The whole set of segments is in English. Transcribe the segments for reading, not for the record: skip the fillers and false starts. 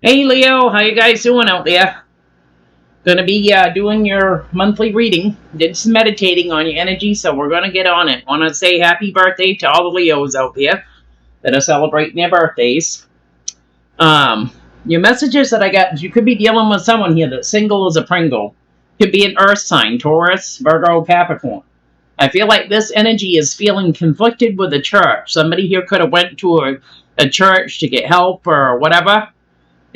Hey Leo, how you guys doing out there? Gonna be doing your monthly reading. Did some meditating on your energy, so we're gonna get on it. Want to say happy birthday to all the Leos out there that are celebrating their birthdays. Um, your messages that I got, you could be dealing with someone here that's single as a Pringle. Could be an Earth sign, Taurus, Virgo, Capricorn. I feel like this energy is feeling conflicted with the church. Somebody here could have went to a church to get help or whatever.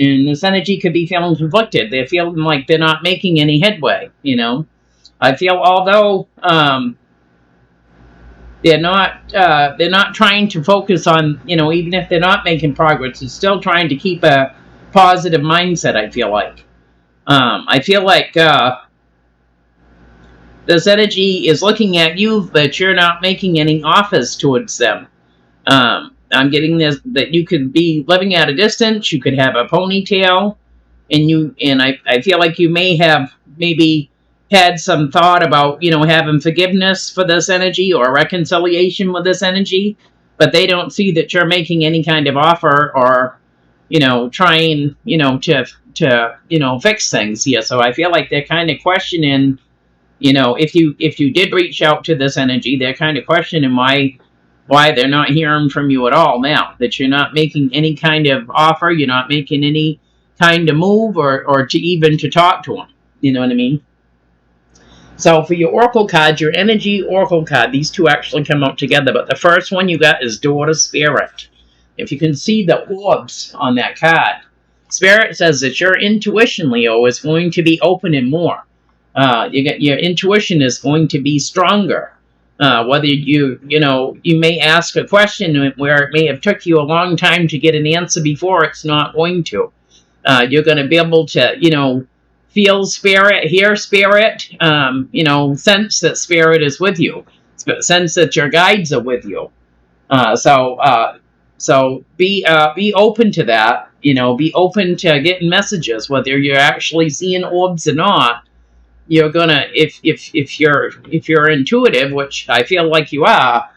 And this energy could be feeling conflicted. They're feeling like they're not making any headway, you know. I feel although they're not trying to focus on, you know, even if they're not making progress, they're still trying to keep a positive mindset, I feel like. I feel like this energy is looking at you, but you're not making any offers towards them. I'm getting this that you could be living at a distance. You could have a ponytail, and I feel like you may have maybe had some thought about, you know, having forgiveness for this energy or reconciliation with this energy, but they don't see that you're making any kind of offer or, you know, trying, you know, to you know, fix things here. So I feel like they're kind of questioning, you know, if you did reach out to this energy, they're kind of questioning why they're not hearing from you at all now, that you're not making any kind of offer, you're not making any kind of move or to even to talk to them. You know what I mean? So for your Oracle card, your Energy Oracle card, these two actually come out together, but the first one you got is Daughter Spirit. If you can see the orbs on that card, Spirit says that your intuition, Leo, is going to be opening more. Your intuition is going to be stronger. Whether you may ask a question where it may have took you a long time to get an answer before, it's not going to. You're going to be able to, you know, feel spirit, hear spirit, you know, sense that spirit is with you, sense that your guides are with you. So be open to that. You know, be open to getting messages, whether you're actually seeing orbs or not. You're gonna, if you're intuitive, which I feel like you are,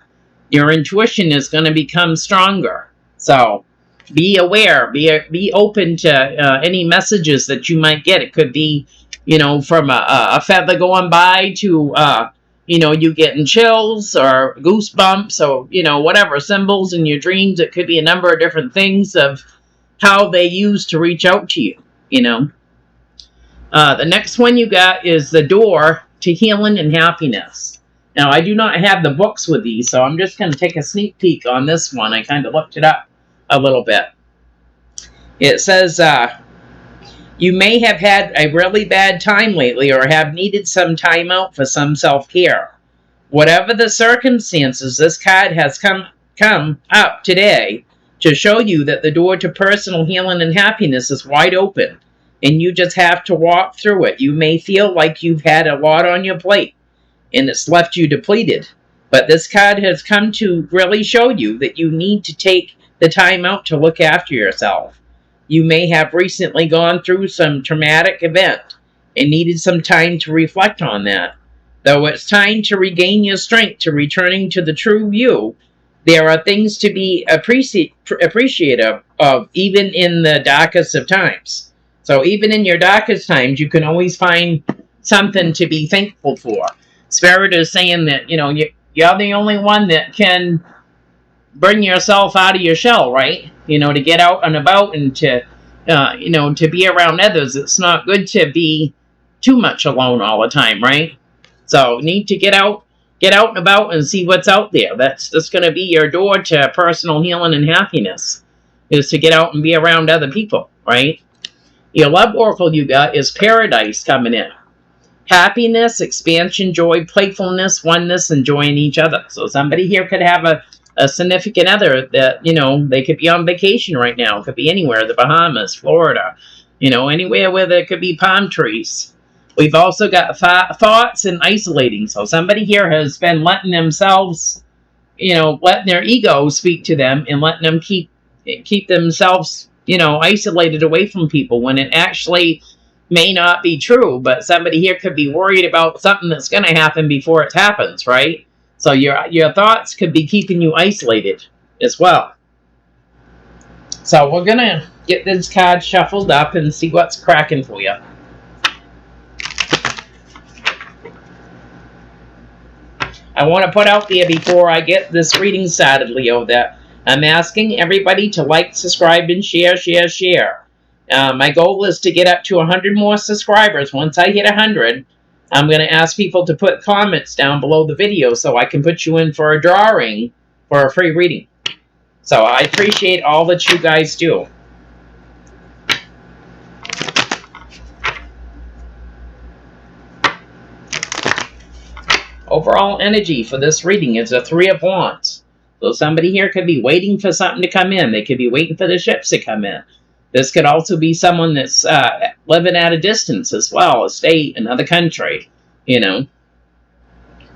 your intuition is gonna become stronger. So be aware, be open to any messages that you might get. It could be, you know, from a feather going by to you know, you getting chills or goosebumps or, you know, whatever symbols in your dreams. It could be a number of different things of how they use to reach out to you. You know. The next one you got is the Door to Healing and Happiness. Now, I do not have the books with these, so I'm just going to take a sneak peek on this one. I kind of looked it up a little bit. It says, you may have had a really bad time lately or have needed some time out for some self-care. Whatever the circumstances, this card has come up today to show you that the door to personal healing and happiness is wide open. And you just have to walk through it. You may feel like you've had a lot on your plate and it's left you depleted. But this card has come to really show you that you need to take the time out to look after yourself. You may have recently gone through some traumatic event and needed some time to reflect on that. Though it's time to regain your strength to returning to the true you, there are things to be appreciative of even in the darkest of times. So even in your darkest times, you can always find something to be thankful for. Spirit is saying that, you know, you're the only one that can bring yourself out of your shell, right? You know, to get out and about and to, you know, to be around others. It's not good to be too much alone all the time, right? So you need to get out and about and see what's out there. That's going to be your door to personal healing and happiness, is to get out and be around other people, right? Your love oracle you got is Paradise coming in. Happiness, expansion, joy, playfulness, oneness, enjoying each other. So somebody here could have a significant other that, you know, they could be on vacation right now. It could be anywhere, the Bahamas, Florida, you know, anywhere where there could be palm trees. We've also got thoughts and isolating. So somebody here has been letting themselves, you know, letting their ego speak to them and letting them keep themselves, you know, isolated away from people when it actually may not be true. But somebody here could be worried about something that's going to happen before it happens, right? So your thoughts could be keeping you isolated as well. So we're going to get this card shuffled up and see what's cracking for you. I want to put out there before I get this reading started, Leo, that I'm asking everybody to like, subscribe, and share. My goal is to get up to 100 more subscribers. Once I hit 100, I'm going to ask people to put comments down below the video so I can put you in for a drawing for a free reading. So I appreciate all that you guys do. Overall energy for this reading is a Three of Wands. So somebody here could be waiting for something to come in. They could be waiting for the ships to come in. This could also be someone that's living at a distance as well, a state, another country, you know.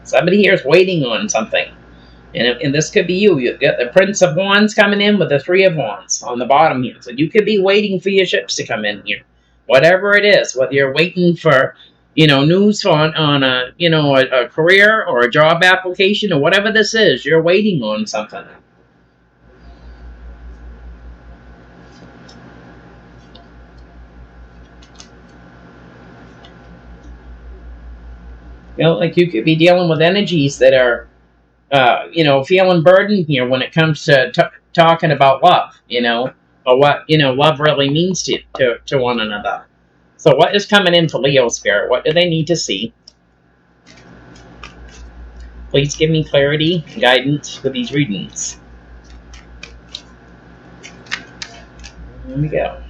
Somebody here is waiting on something. And this could be you. You've got the Prince of Wands coming in with the Three of Wands on the bottom here. So you could be waiting for your ships to come in here. Whatever it is, whether you're waiting for, you know, news on a, you know, a career or a job application or whatever this is, you're waiting on something. You know, like you could be dealing with energies that are, you know, feeling burdened here when it comes to talking about love, you know, or what, you know, love really means to one another. So what is coming in for Leo Spirit? What do they need to see? Please give me clarity and guidance for these readings. Here we go.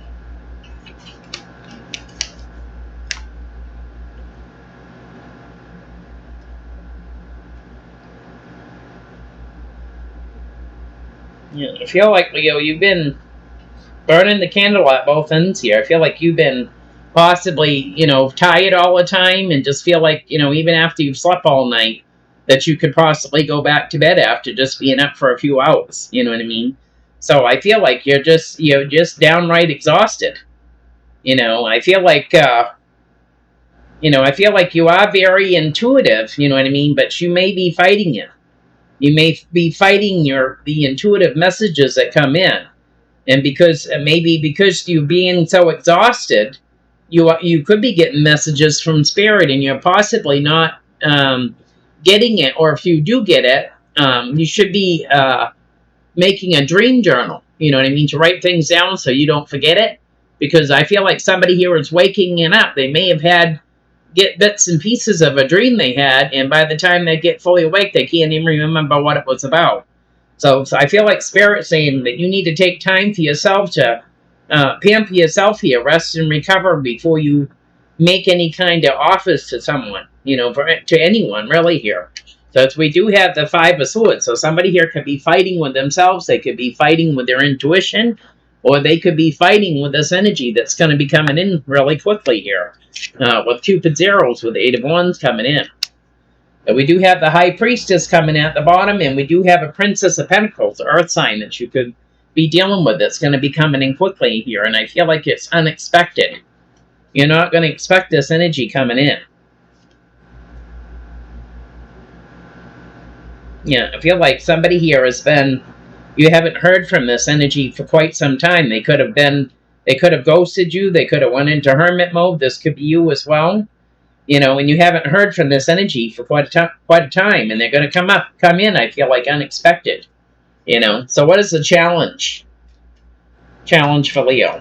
Yeah, I feel like, Leo, you've been burning the candle at both ends here. I feel like you've been possibly, you know, tired all the time and just feel like, you know, even after you've slept all night, that you could possibly go back to bed after just being up for a few hours. You know what I mean? So I feel like you're just downright exhausted. You know, I feel like, you know, I feel like you are very intuitive, you know what I mean? But you may be fighting it. You may be fighting the intuitive messages that come in. And because you being so exhausted, you could be getting messages from spirit and you're possibly not getting it. Or if you do get it, you should be making a dream journal. You know what I mean? To write things down so you don't forget it. Because I feel like somebody here is waking up. They may have get bits and pieces of a dream they had, and by the time they get fully awake, they can't even remember what it was about. So I feel like Spirit's saying that you need to take time for yourself to pamper yourself here, rest and recover before you make any kind of offers to someone, you know, to anyone really here. So we do have the Five of Swords. So somebody here could be fighting with themselves. They could be fighting with their intuition, or they could be fighting with this energy that's going to be coming in really quickly here. With Cupid's arrows, with the Eight of Wands coming in. But we do have the High Priestess coming at the bottom, and we do have a Princess of Pentacles, the Earth sign that you could be dealing with that's going to be coming in quickly here. And I feel like it's unexpected. You're not going to expect this energy coming in. Yeah, I feel like somebody here has been, you haven't heard from this energy for quite some time. They could have ghosted you. They could have went into hermit mode. This could be you as well. You know, and you haven't heard from this energy for quite a time. And they're going to come in, I feel like, unexpected. You know, so what is the challenge? Challenge for Leo.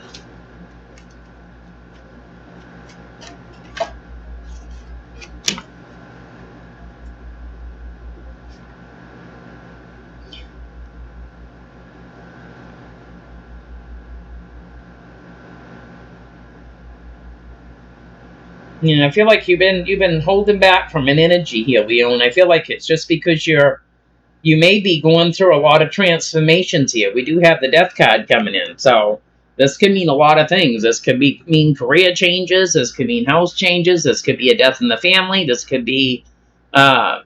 You know, I feel like you've been holding back from an energy here, Leo, and I feel like it's just because you may be going through a lot of transformations here. We do have the Death card coming in, so this could mean a lot of things. This could mean career changes. This could mean house changes. This could be a death in the family. This could be,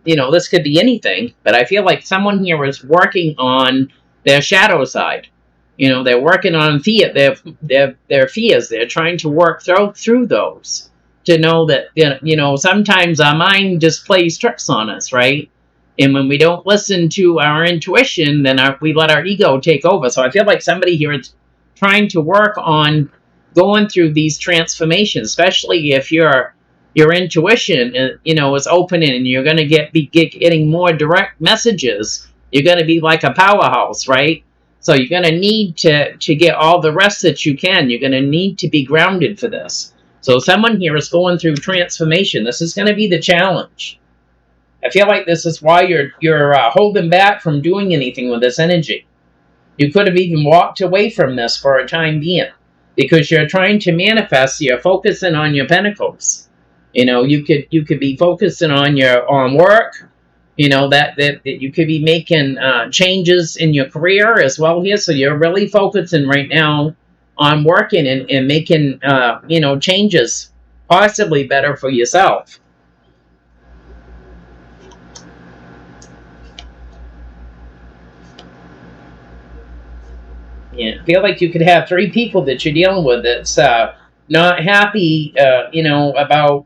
you know, this could be anything. But I feel like someone here is working on their shadow side. You know, they're working on their fears. They're trying to work through those. To know that, you know, sometimes our mind just plays tricks on us, right? And when we don't listen to our intuition, then we let our ego take over. So I feel like somebody here is trying to work on going through these transformations, especially if your intuition, is open and you're going to be getting more direct messages. You're going to be like a powerhouse, right? So you're going to need to get all the rest that you can. You're going to need to be grounded for this. So someone here is going through transformation. This is going to be the challenge. I feel like this is why you're holding back from doing anything with this energy. You could have even walked away from this for a time being because you're trying to manifest. You're focusing on your pentacles. You could be focusing on work. That you could be making changes in your career as well here. So you're really focusing right now on working and making changes, possibly better for yourself. Yeah, I feel like you could have 3 people that you're dealing with that's not happy, about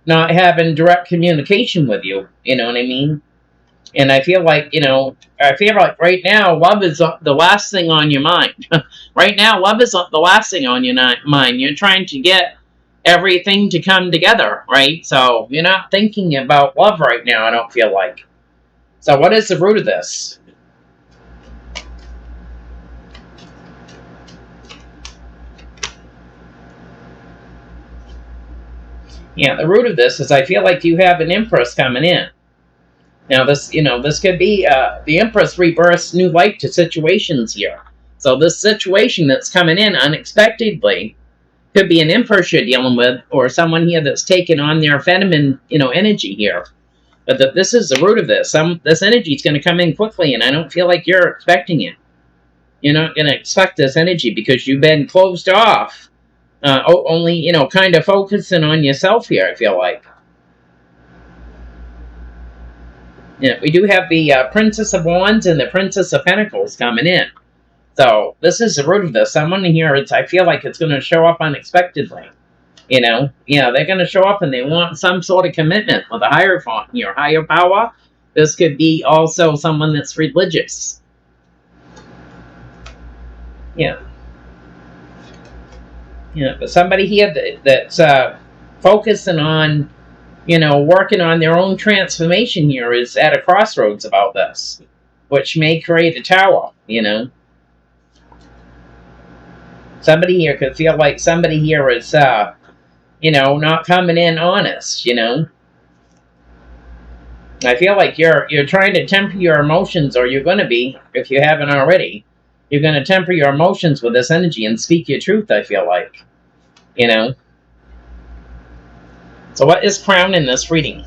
not having direct communication with you. You know what I mean? And I feel like, right now, love is the last thing on your mind. Right now, love is the last thing on your mind. You're trying to get everything to come together, right? So you're not thinking about love right now, I don't feel like. So what is the root of this? Yeah, the root of this is I feel like you have an Empress coming in. Now, this could be the Empress rebirths new light to situations here. So this situation that's coming in unexpectedly could be an Empress you're dealing with, or someone here that's taken on their feminine, energy here. But this is the root of this. This energy is going to come in quickly, and I don't feel like you're expecting it. You're not going to expect this energy because you've been closed off, only kind of focusing on yourself here. I feel like. Yeah, we do have the Princess of Wands and the Princess of Pentacles coming in. So this is the root of this. Someone here, I feel like it's going to show up unexpectedly. They're going to show up and they want some sort of commitment with a hierophant here, higher power. This could be also someone that's religious. Yeah. But somebody here that's focusing on working on their own transformation here is at a crossroads about this, which may create a tower, Somebody here could feel like somebody here is, not coming in honest, I feel like you're trying to temper your emotions, or you're going to be, if you haven't already. You're going to temper your emotions with this energy and speak your truth, I feel like, So what is crown in this reading?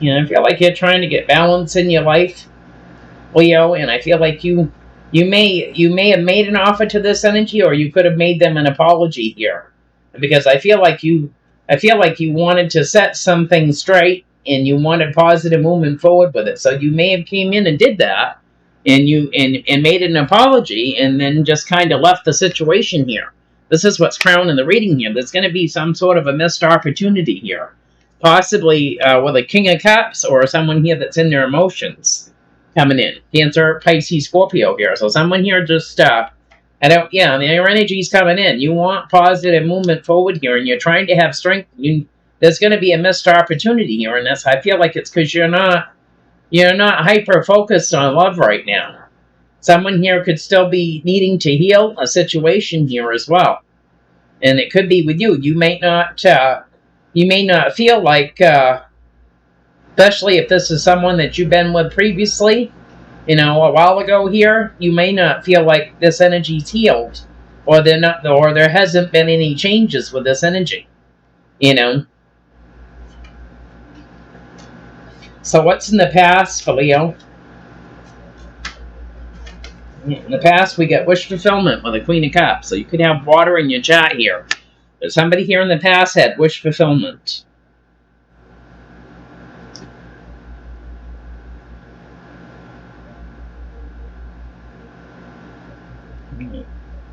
I feel like you're trying to get balance in your life, Leo, and I feel like you may have made an offer to this energy, or you could have made them an apology here, because I feel like you wanted to set something straight and you wanted positive movement forward with it. So you may have came in and did that, and made an apology, and then just kind of left the situation here. This is what's crowned in the reading here. There's going to be some sort of a missed opportunity here, possibly with a King of Cups or someone here that's in their emotions coming in. Cancer, Pisces, Scorpio here. So someone here just, their energy's coming in. You want positive movement forward here, and you're trying to have strength. There's going to be a missed opportunity here in this. I feel like it's because you're not hyper focused on love right now. Someone here could still be needing to heal a situation here as well, and it could be with you. You may not feel like, especially if this is someone that you've been with previously, a while ago here, you may not feel like this energy's healed, or there hasn't been any changes with this energy, So what's in the past for Leo? In the past, we get wish fulfillment with the Queen of Cups. So you could have water in your chat here. But somebody here in the past had wish fulfillment.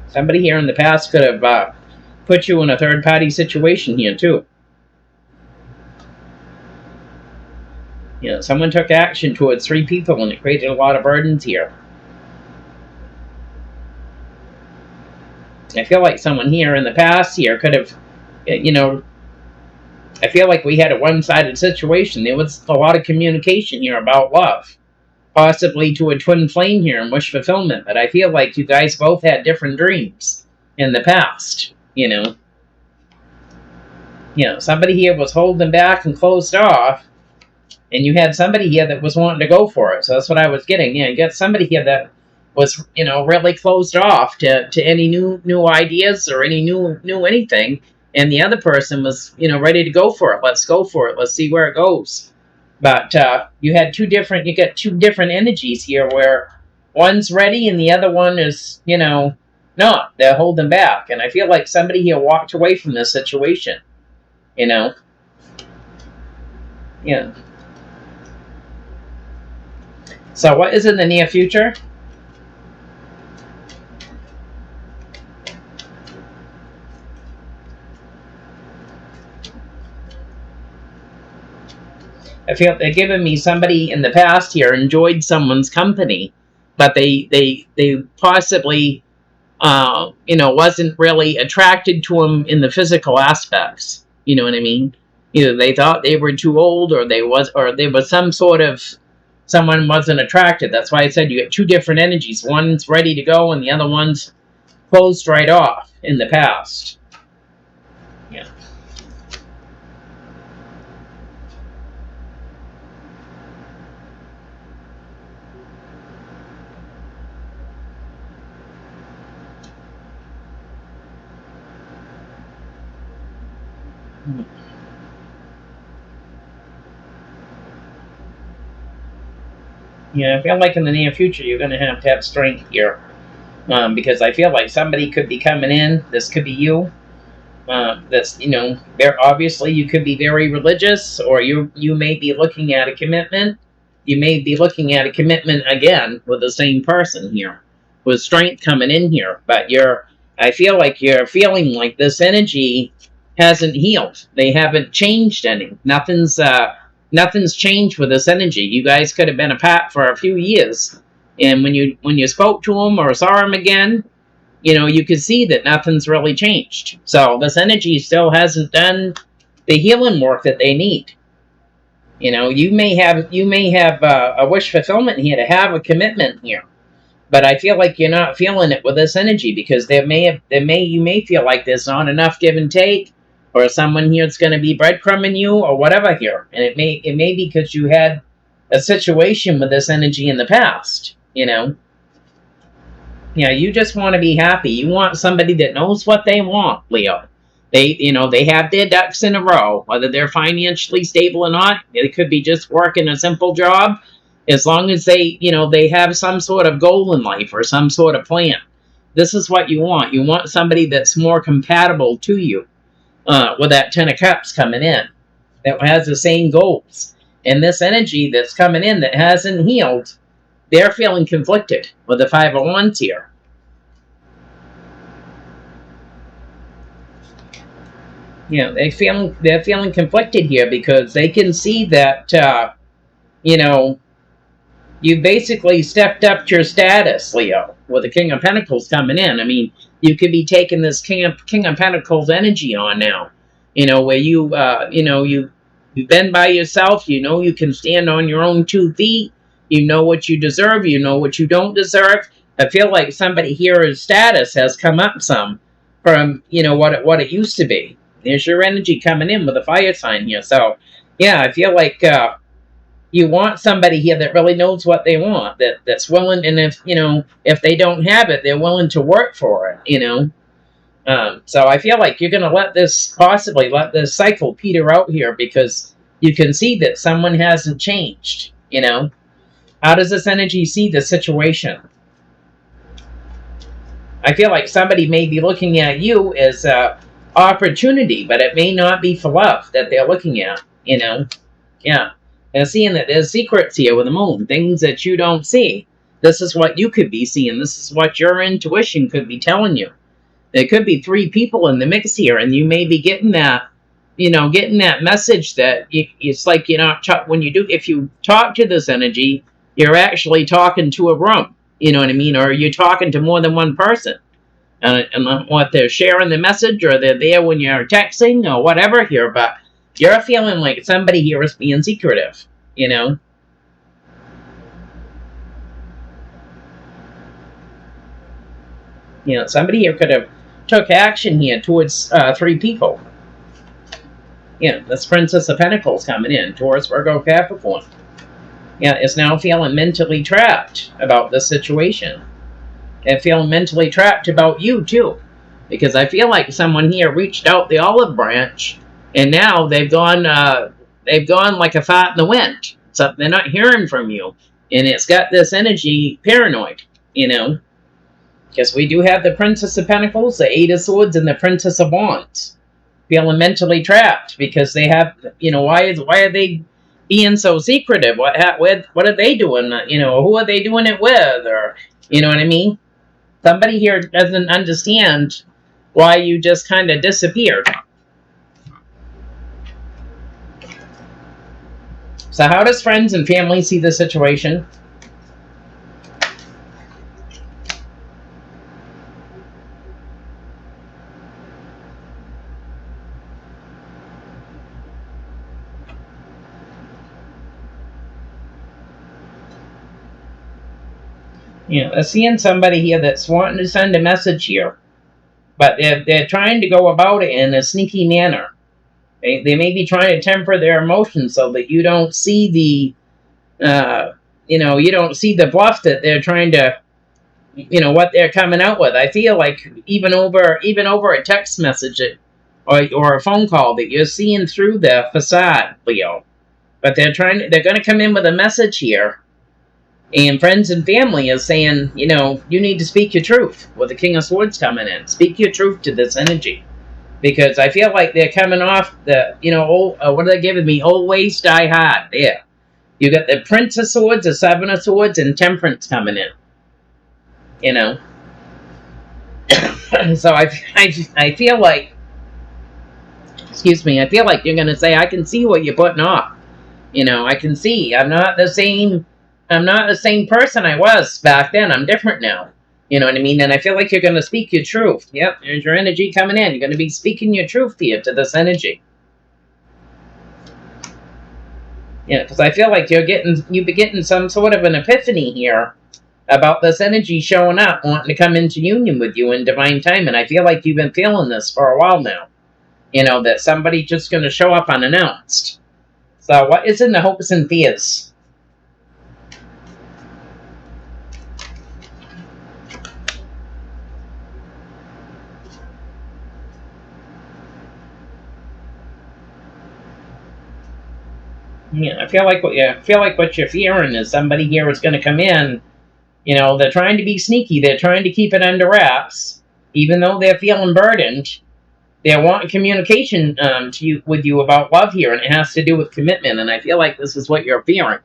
Somebody here in the past could have put you in a third-party situation here, too. You know, someone took action towards 3 people, and it created a lot of burdens here. I feel like someone here in the past here could have, you know, I feel like we had a one-sided situation. There was a lot of communication here about love. Possibly to a twin flame here and wish fulfillment. But I feel like you guys both had different dreams in the past, you know. You know, somebody here was holding back and closed off. And you had somebody here that was wanting to go for it. So that's what I was getting. Yeah, you got somebody here that was, you know, really closed off to any new ideas or any new anything. And the other person was, you know, ready to go for it. Let's go for it. Let's see where it goes. But you got two different energies here where one's ready and the other one is, you know, not. They're holding back. And I feel like somebody here walked away from this situation, you know. Yeah. So what is in the near future? I feel they're giving me somebody in the past here enjoyed someone's company, but they possibly, you know, wasn't really attracted to him in the physical aspects. You know what I mean? Either they thought they were too old, or there was some sort of someone wasn't attracted. That's why I said you get two different energies. One's ready to go, and the other one's closed right off in the past. Yeah. Yeah, I feel like in the near future you're going to have strength here. Because I feel like somebody could be coming in. This could be you. That's, you know, obviously you could be very religious, or you may be looking at a commitment. You may be looking at a commitment again with the same person here, with strength coming in here. But I feel like you're feeling like this energy hasn't healed. They haven't changed any. Nothing's changed with this energy. You guys could have been apart for a few years, and when you spoke to him or saw him again, you know, you could see that nothing's really changed. So this energy still hasn't done the healing work that they need. You know, you may have a wish fulfillment here to have a commitment here, but I feel like you're not feeling it with this energy, because you may feel like there's not enough give and take, or someone here is going to be breadcrumbing you, or whatever here, and it may be because you had a situation with this energy in the past. You know. Yeah, you just want to be happy. You want somebody that knows what they want, Leo. They have their ducks in a row, whether they're financially stable or not. They could be just working a simple job, as long as they have some sort of goal in life or some sort of plan. This is what you want. You want somebody that's more compatible to you, with that 10 of Cups coming in, that has the same goals. And this energy that's coming in that hasn't healed, they're feeling conflicted with the 5 of Wands here. You know, they're feeling conflicted here, because they can see that, you know, you basically stepped up your status, Leo, with the King of Pentacles coming in. I mean, you could be taking this King of Pentacles energy on now. You know, where you've been by yourself. You know, you can stand on your own 2 feet. You know what you deserve. You know what you don't deserve. I feel like somebody here's status has come up some from, you know, what it used to be. There's your energy coming in with a fire sign here. So, yeah, I feel like you want somebody here that really knows what they want, that's willing, and if they don't have it, they're willing to work for it, you know. So I feel like you're going to possibly let this cycle peter out here, because you can see that someone hasn't changed, you know. How does this energy see the situation? I feel like somebody may be looking at you as opportunity, but it may not be for love that they're looking at, Yeah. And seeing that there's secrets here with the moon, things that you don't see. This is what you could be seeing. This is what your intuition could be telling you. There could be three people in the mix here, and you may be getting that, getting that message that it's like you're not when you do. If you talk to this energy, you're actually talking to a room. You know what I mean? Or you're talking to more than one person, and what they're sharing the message, or they're there when you're texting or whatever here. But you're feeling like somebody here is being secretive. You know. Somebody here could have took action here towards three people. This Princess of Pentacles coming in, Taurus, Virgo, Capricorn. Is now feeling mentally trapped about this situation. And feeling mentally trapped about you, too. Because I feel like someone here reached out the olive branch, and now they've gone like a fart in the wind. So they're not hearing from you. And it's got this energy paranoid, Because we do have the Princess of Pentacles, the Eight of Swords, and the Princess of Wands. Feeling mentally trapped because they have, why are they being so secretive? What are they doing? Who are they doing it with? Or, you know what I mean? Somebody here doesn't understand why you just kind of disappeared. So how does friends and family see the situation? I'm seeing somebody here that's wanting to send a message here, but they're trying to go about it in a sneaky manner. They may be trying to temper their emotions so that you don't see you don't see the bluff that they're trying to, what they're coming out with. I feel like even over a text message or a phone call that you're seeing through the facade, Leo. But they're going to come in with a message here. And friends and family is saying, you need to speak your truth with the King of Swords coming in. Speak your truth to this energy. Because I feel like they're coming off the, what are they giving me? Old ways die hard. There. You got the Prince of Swords, the Seven of Swords, and Temperance coming in. So I feel like, I feel like you're going to say, I can see what you're putting off. I can see. I'm not the same person I was back then. I'm different now. You know what I mean? And I feel like you're going to speak your truth. Yep, there's your energy coming in. You're going to be speaking your truth here to this energy. Because I feel like you'll be getting some sort of an epiphany here about this energy showing up, wanting to come into union with you in divine time. And I feel like you've been feeling this for a while now. That somebody's just going to show up unannounced. So what is in the hopes and fears? I feel like what you're fearing is somebody here is going to come in. They're trying to be sneaky. They're trying to keep it under wraps, even though they're feeling burdened. They want communication with you about love here, and it has to do with commitment. And I feel like this is what you're fearing.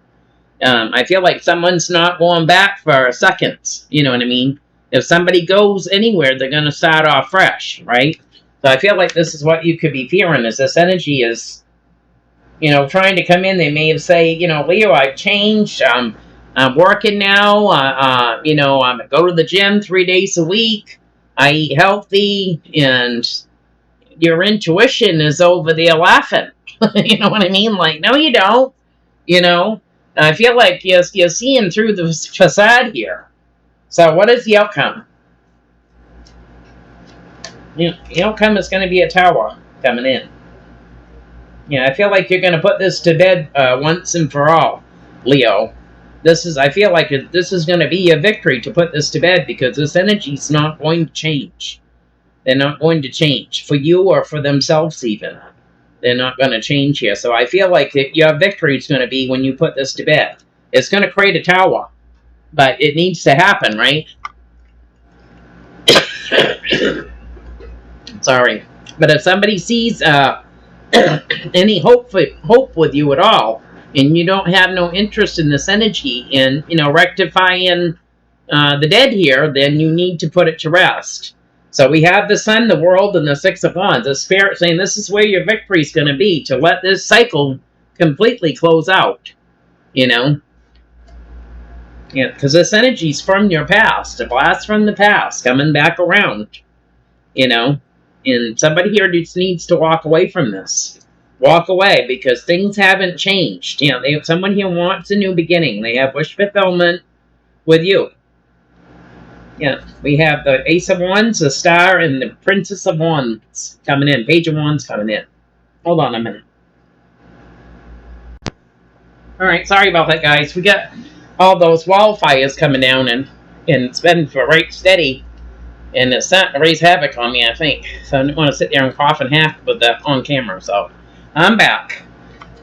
I feel like someone's not going back for seconds. You know what I mean? If somebody goes anywhere, they're going to start off fresh, right? So I feel like this is what you could be fearing, is this energy is, trying to come in. They may say, Leo, I've changed. I'm working now. I'm go to the gym 3 days a week. I eat healthy, and your intuition is over there laughing. You know what I mean? Like, no, you don't. I feel like you're seeing through the facade here. So what is the outcome? The outcome is going to be a tower coming in. I feel like you're going to put this to bed once and for all, Leo. I feel like this is going to be a victory to put this to bed, because this energy's not going to change. They're not going to change for you or for themselves even. They're not going to change here. So I feel like your victory is going to be when you put this to bed. It's going to create a tower, but it needs to happen, right? Sorry. But if somebody sees any hope with you at all, and you don't have no interest in this energy in rectifying the dead here, then you need to put it to rest. So we have the Sun, the world, and the Six of Wands. The Spirit saying this is where your victory is going to be, to let this cycle completely close out. You know? Yeah, because this energy is from your past. A blast from the past coming back around. You know? And somebody here just needs to walk away from this. Walk away, because things haven't changed. You know, someone here wants a new beginning. They have wish fulfillment with you. Yeah, we have the Ace of Wands, the Star, and the Princess of Wands coming in. Page of Wands coming in. Hold on a minute. Alright, sorry about that, guys. We got all those wildfires coming down, and it's been right steady. And it's starting to raise havoc on me, I think. So I don't want to sit there and cough and hack with that on camera. So I'm back.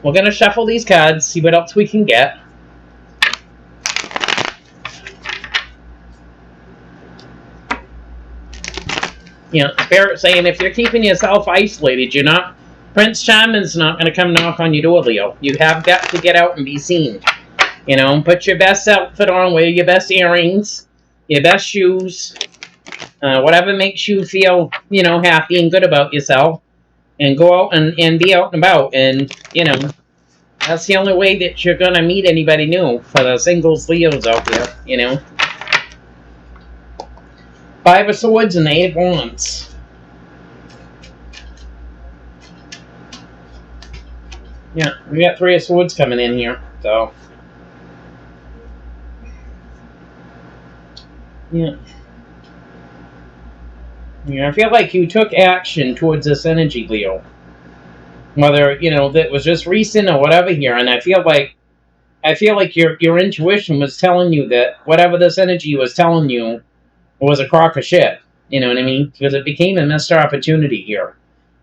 We're going to shuffle these cards, see what else we can get. You know, Spirit saying if you're keeping yourself isolated, you're not. Prince Charming's not going to come knock on your door, Leo. You have got to get out and be seen. You know, put your best outfit on, wear your best earrings, your best shoes, whatever makes you feel, you know, happy and good about yourself. And go out and be out and about. And, you know, that's the only way that you're going to meet anybody new for the singles Leos out there, you know. Five of Swords and the Eight of Wands. Yeah, we got Three of Swords coming in here, so. Yeah. Yeah, I feel like you took action towards this energy, Leo. Whether, you know, that was just recent or whatever here, and I feel like your intuition was telling you that whatever this energy was telling you was a crock of shit. You know what I mean? Because it became a missed opportunity here.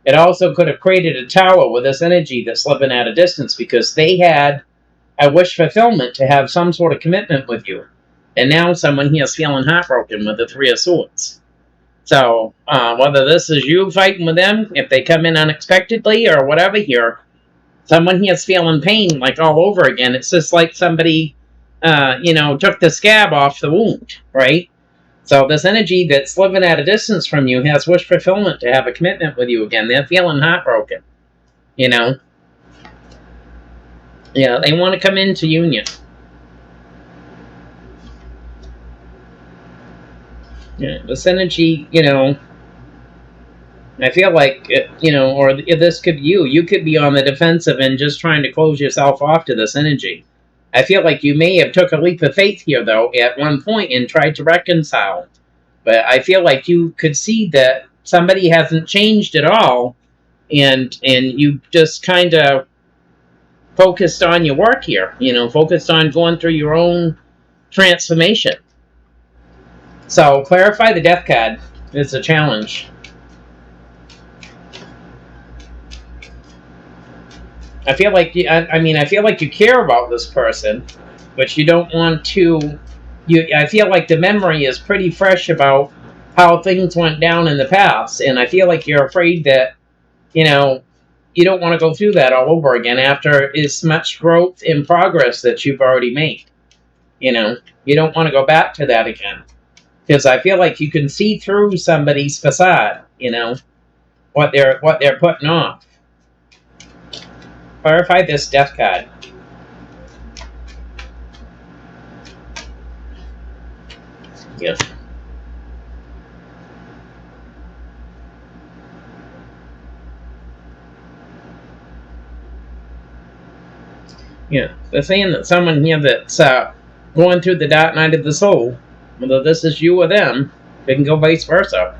It also could have created a tower with this energy that's living at a distance because they had a wish fulfillment to have some sort of commitment with you. And now someone here is feeling heartbroken with the Three of Swords. So, whether this is you fighting with them, if they come in unexpectedly or whatever here, someone here is feeling pain like all over again. It's just like somebody, you know, took the scab off the wound, right? So this energy that's living at a distance from you has wish fulfillment to have a commitment with you again. They're feeling heartbroken, you know. Yeah, they want to come into union. Yeah, this energy, you know, I feel like, you know, or this could be you. You could be on the defensive and just trying to close yourself off to this energy. I feel like you may have took a leap of faith here, though, at one point and tried to reconcile. But I feel like you could see that somebody hasn't changed at all, and you just kind of focused on your work here, you know, focused on going through your own transformation. So, clarify the Death card. It's a challenge. I feel like I feel like you care about this person, but you don't want to. I feel like the memory is pretty fresh about how things went down in the past, and I feel like you're afraid that, you know, you don't want to go through that all over again after as much growth and progress that you've already made. You know, you don't want to go back to that again, because I feel like you can see through somebody's facade. You know, what they're putting off. Clarify this Death card. Yes. Yeah, they're saying that someone here that's going through the dark night of the soul, whether this is you or them, it can go vice versa.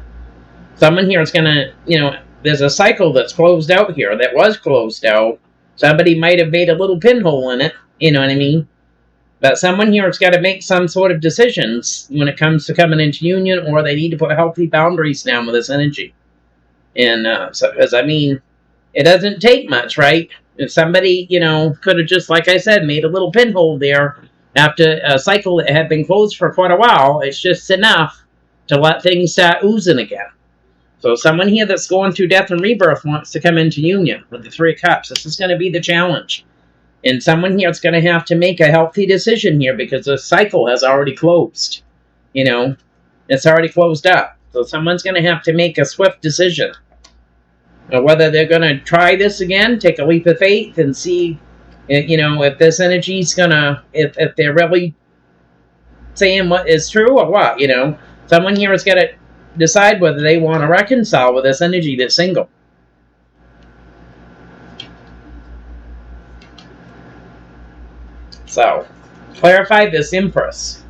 Someone here is going to, you know, there's a cycle that's closed out here, that was closed out. Somebody might have made a little pinhole in it, you know what I mean? But someone here has got to make some sort of decisions when it comes to coming into union, or they need to put healthy boundaries down with this energy. And so, because I mean, it doesn't take much, right? If somebody, you know, could have just, like I said, made a little pinhole there after a cycle that had been closed for quite a while, it's just enough to let things start oozing again. So someone here that's going through death and rebirth wants to come into union with the Three of Cups. This is going to be the challenge. And someone here is going to have to make a healthy decision here because the cycle has already closed. You know, it's already closed up. So someone's going to have to make a swift decision. Whether they're going to try this again, take a leap of faith, and see, if this energy's going to, if they're really saying what is true or what, Someone here is going to decide whether they want to reconcile with this energy that's single. So, clarify this Empress.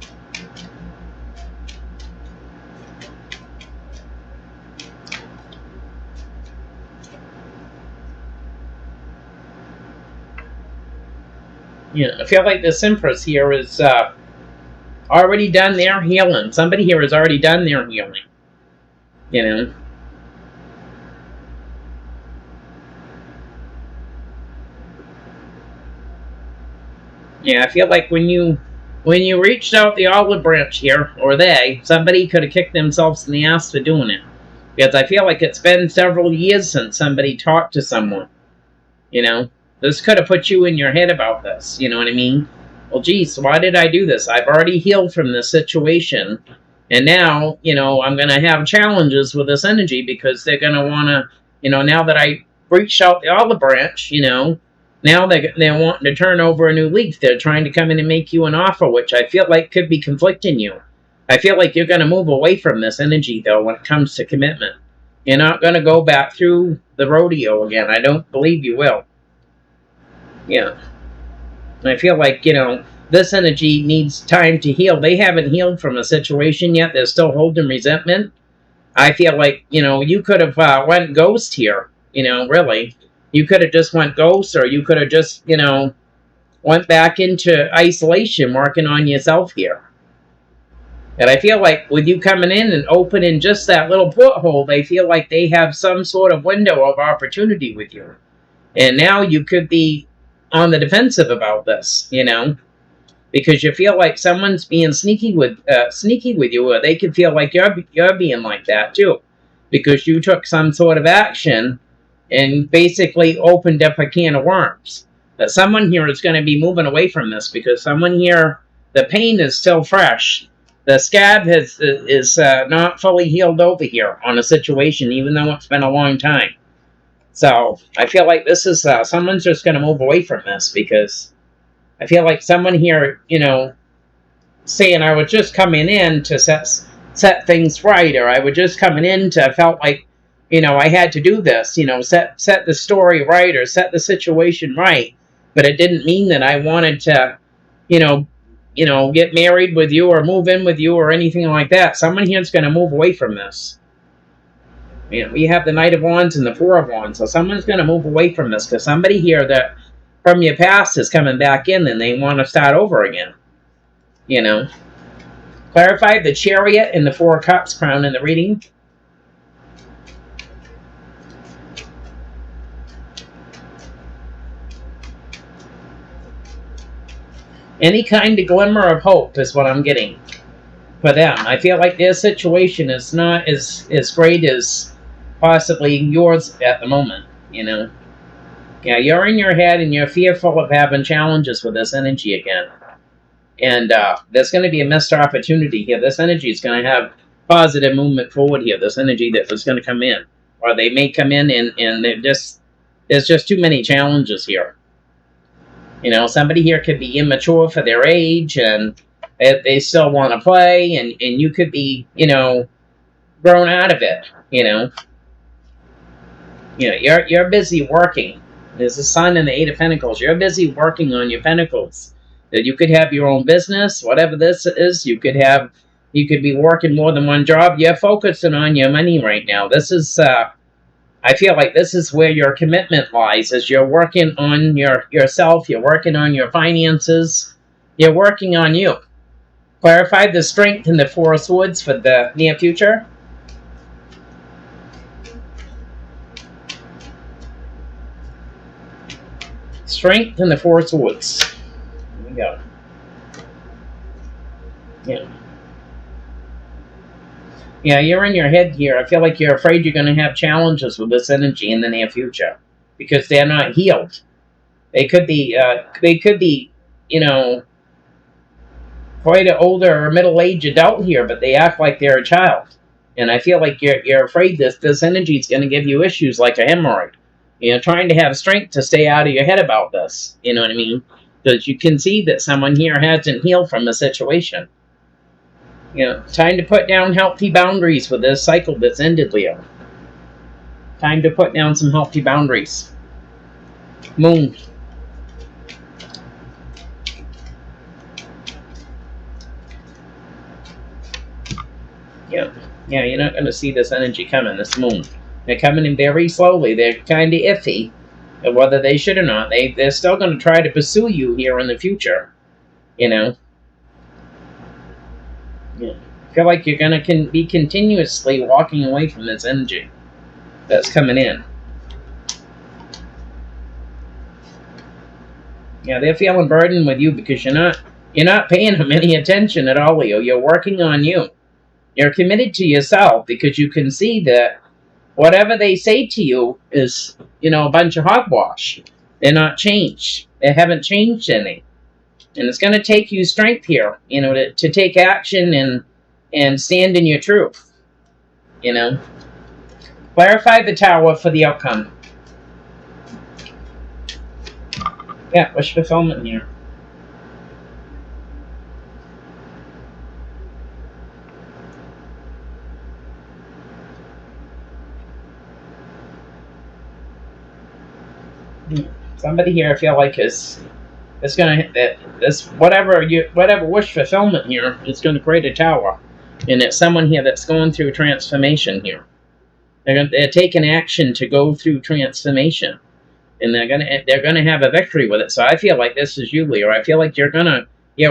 I feel like this Empress here is already done their healing. Somebody here has already done their healing. Yeah, I feel like when you reached out the olive branch here, or somebody could have kicked themselves in the ass for doing it. Because I feel like it's been several years since somebody talked to someone. This could have put you in your head about this. You know what I mean? Well, geez, why did I do this? I've already healed from this situation. And now, I'm going to have challenges with this energy because they're going to want to, now that I reached out the olive branch, now they're wanting to turn over a new leaf. They're trying to come in and make you an offer, which I feel like could be conflicting you. I feel like you're going to move away from this energy, though, when it comes to commitment. You're not going to go back through the rodeo again. I don't believe you will. Yeah. And I feel like, this energy needs time to heal. They haven't healed from a situation yet. They're still holding resentment. I feel like, you could have went ghost here, really. You could have just went ghost, or you could have just, went back into isolation, working on yourself here. And I feel like with you coming in and opening just that little porthole, they feel like they have some sort of window of opportunity with you. And now you could be on the defensive about this, because you feel like someone's being sneaky with you, or they could feel like you're being like that too, because you took some sort of action and basically opened up a can of worms. That someone here is going to be moving away from this, because someone here, the pain is still fresh. The scab is not fully healed over here on a situation, even though it's been a long time. So I feel like this is someone's just going to move away from this, because I feel like someone here, saying I was just coming in to set things right, or I was just coming in to felt like, I had to do this, set the story right, or set the situation right. But it didn't mean that I wanted to, get married with you or move in with you or anything like that. Someone here is going to move away from this. We have the Knight of Wands and the Four of Wands. So someone's going to move away from this, because somebody here that from your past is coming back in and they want to start over again. Clarify the Chariot and the Four of Cups crown in the reading. Any kind of glimmer of hope is what I'm getting for them. I feel like their situation is not as great as possibly yours at the moment, Yeah, you're in your head and you're fearful of having challenges with this energy again. And there's going to be a missed opportunity here. This energy is going to have positive movement forward here. This energy that is going to come in. Or they may come in and there's just too many challenges here. Somebody here could be immature for their age, and they still want to play, and you could be, grown out of it, You're busy working. There's a Sun and the Eight of Pentacles. You're busy working on your pentacles. That you could have your own business, whatever this is. You could be working more than one job. You're focusing on your money right now. This is, I feel like this is where your commitment lies, as you're working on yourself, you're working on your finances, you're working on you. Clarify the Strength in the Four of Swords for the near future. Strength in the Four of Swords. Here we go. Yeah, you're in your head here. I feel like you're afraid you're going to have challenges with this energy in the near future, because they're not healed. They could be, quite an older or middle-aged adult here, but they act like they're a child. And I feel like you're afraid this energy is going to give you issues like a hemorrhoid. Trying to have strength to stay out of your head about this. You know what I mean? Because you can see that someone here hasn't healed from the situation. Time to put down healthy boundaries with this cycle that's ended, Leo. Time to put down some healthy boundaries. Moon. Yeah, you're not going to see this energy coming, this moon. They're coming in very slowly. They're kind of iffy, whether they should or not. They're still going to try to pursue you here in the future. Yeah. I feel like you're going to be continuously walking away from this energy that's coming in. Yeah, they're feeling burdened with you because you're not paying them any attention at all, Leo. You're working on you. You're committed to yourself because you can see that whatever they say to you is, a bunch of hogwash. They're not changed. They haven't changed any. And it's going to take you strength here, to take action and stand in your truth. Clarify the tower for the outcome. Yeah, wish fulfillment here. Somebody here, I feel like is gonna whatever wish fulfillment here is gonna create a tower, and it's someone here that's going through transformation here. They're taking action to go through transformation, and they're gonna have a victory with it. So I feel like this is you, Leo. I feel like you're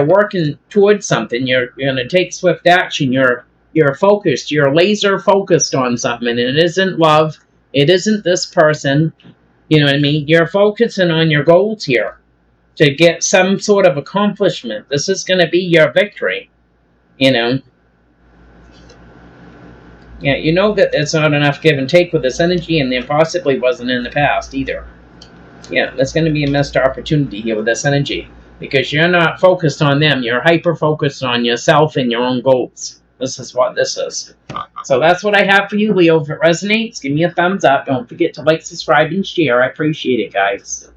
working towards something. You're gonna take swift action. You're focused. You're laser focused on something, and it isn't love. It isn't this person. You know what I mean? You're focusing on your goals here to get some sort of accomplishment. This is going to be your victory. Yeah, you know that it's not enough give and take with this energy, and there possibly wasn't in the past either. Yeah, that's going to be a missed opportunity here with this energy because you're not focused on them. You're hyper-focused on yourself and your own goals. This is what this is. So that's what I have for you, Leo. If it resonates, give me a thumbs up. Don't forget to like, subscribe, and share. I appreciate it, guys.